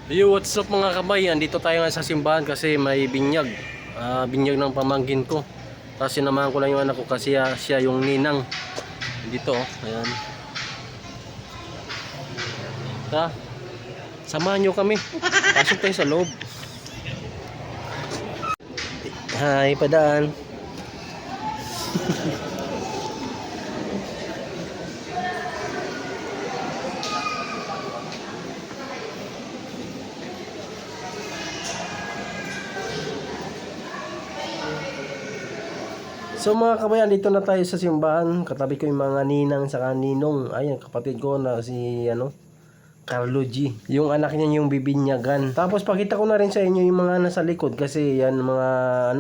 Yo, what's up mga kabay? Andito tayo nga sa simbahan kasi may binyag. Binyag ng pamangkin ko. Tapos sinamahan ko lang yung anak ko kasi siya yung ninang. Dito, ayan. Ta, samahan nyo kami. Pasok tayo sa loob. Hi, padaan. So mga kabayan, dito na tayo sa simbahan. Katabi ko yung mga ninang sa ninong. Ayan, kapatid ko na si Carlo G. Yung anak niya yung bibinyagan. Tapos pakita ko na rin sa inyo yung mga nasa likod kasi yan mga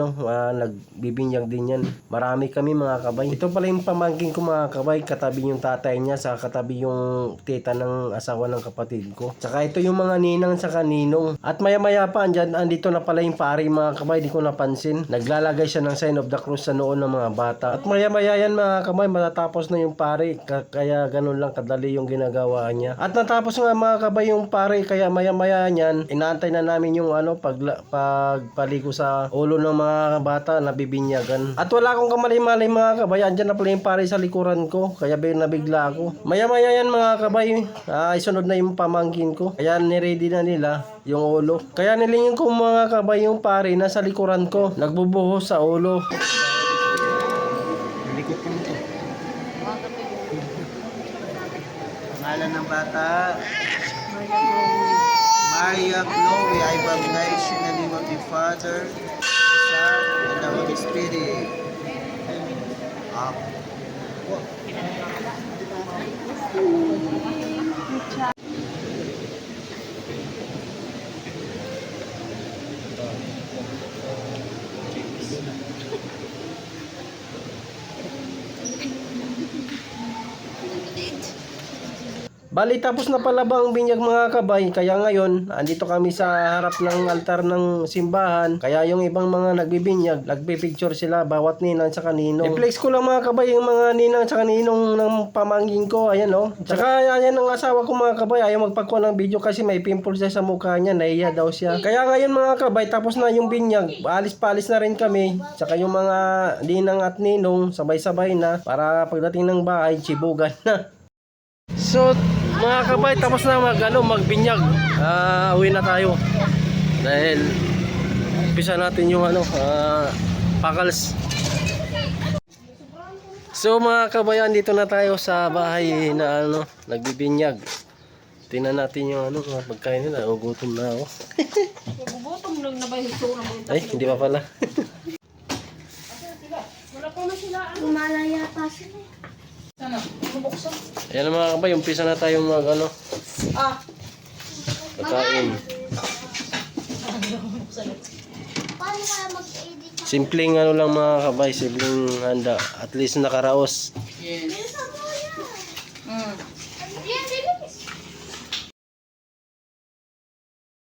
nagbibinyag din yan. Marami kami mga kabay. Ito pala yung pamangkin ko mga kabay. Katabi yung tatay niya sa katabi yung tita ng asawa ng kapatid ko. Saka ito yung mga ninang sa kaninong. At maya maya pa andito na pala yung pari mga kabay. Di ko napansin. Naglalagay siya ng sign of the cross sa noon ng mga bata. At maya maya yan mga kabay. Matatapos na yung pari. Kaya ganun lang kadali yung ginagawa niya. At natapos nga mga kabay yung pare, kaya maya maya niyan inaantay na namin yung pagpaligo sa ulo ng mga bata na bibinyagan. At wala akong kamali-mali mga kabay, andyan na pala yung pare sa likuran ko, kaya nabigla ako. Maya maya yan mga kabay, isunod na yung pamangkin ko, kaya niready na nila yung ulo. Kaya nilingin ko mga kabay yung pare nasa likuran ko, nagbubuhos sa ulo. Likot ko nito. Pangalan ng bata, Maria Chloe, I baptize you in the name of the Father, the Son, and the Holy Spirit. Bali tapos na pala ba ang binyag mga kabay, kaya ngayon andito kami sa harap ng altar ng simbahan. Kaya yung ibang mga nagbibinyag, nagpipicture sila bawat ninang sa kaninong. I-flex ko lang mga kabay yung mga ninang sa kaninong ng pamangkin ko, ayan o. Tsaka ayan ang asawa ko mga kabay, ayaw magpakuha ng video kasi may pimples siya sa mukha niya, nahiya daw siya. Kaya ngayon mga kabay, tapos na yung binyag, alis-palis na rin kami. Tsaka yung mga ninang at ninong, sabay-sabay na para pagdating ng bahay, chibugan na. So mga kabay, tapos na magbinyag. Uwi na tayo. Dahil umpisa natin yung pakals. So mga kabayan, dito na tayo sa bahay na nagbibinyag. Tingnan natin yung pagkain nila. Gutom na ako. Gutom lang na ba yung ito? Ay, hindi pa pala. Wala pa na sila. Malaya pa sila. Sana, bubuksan. Ayan mga kabay, umpisa na tayong pagkain. Paano kaya mag-edit? Simpleng lang mga kabay, simpleng handa. At least nakaraos. Yes.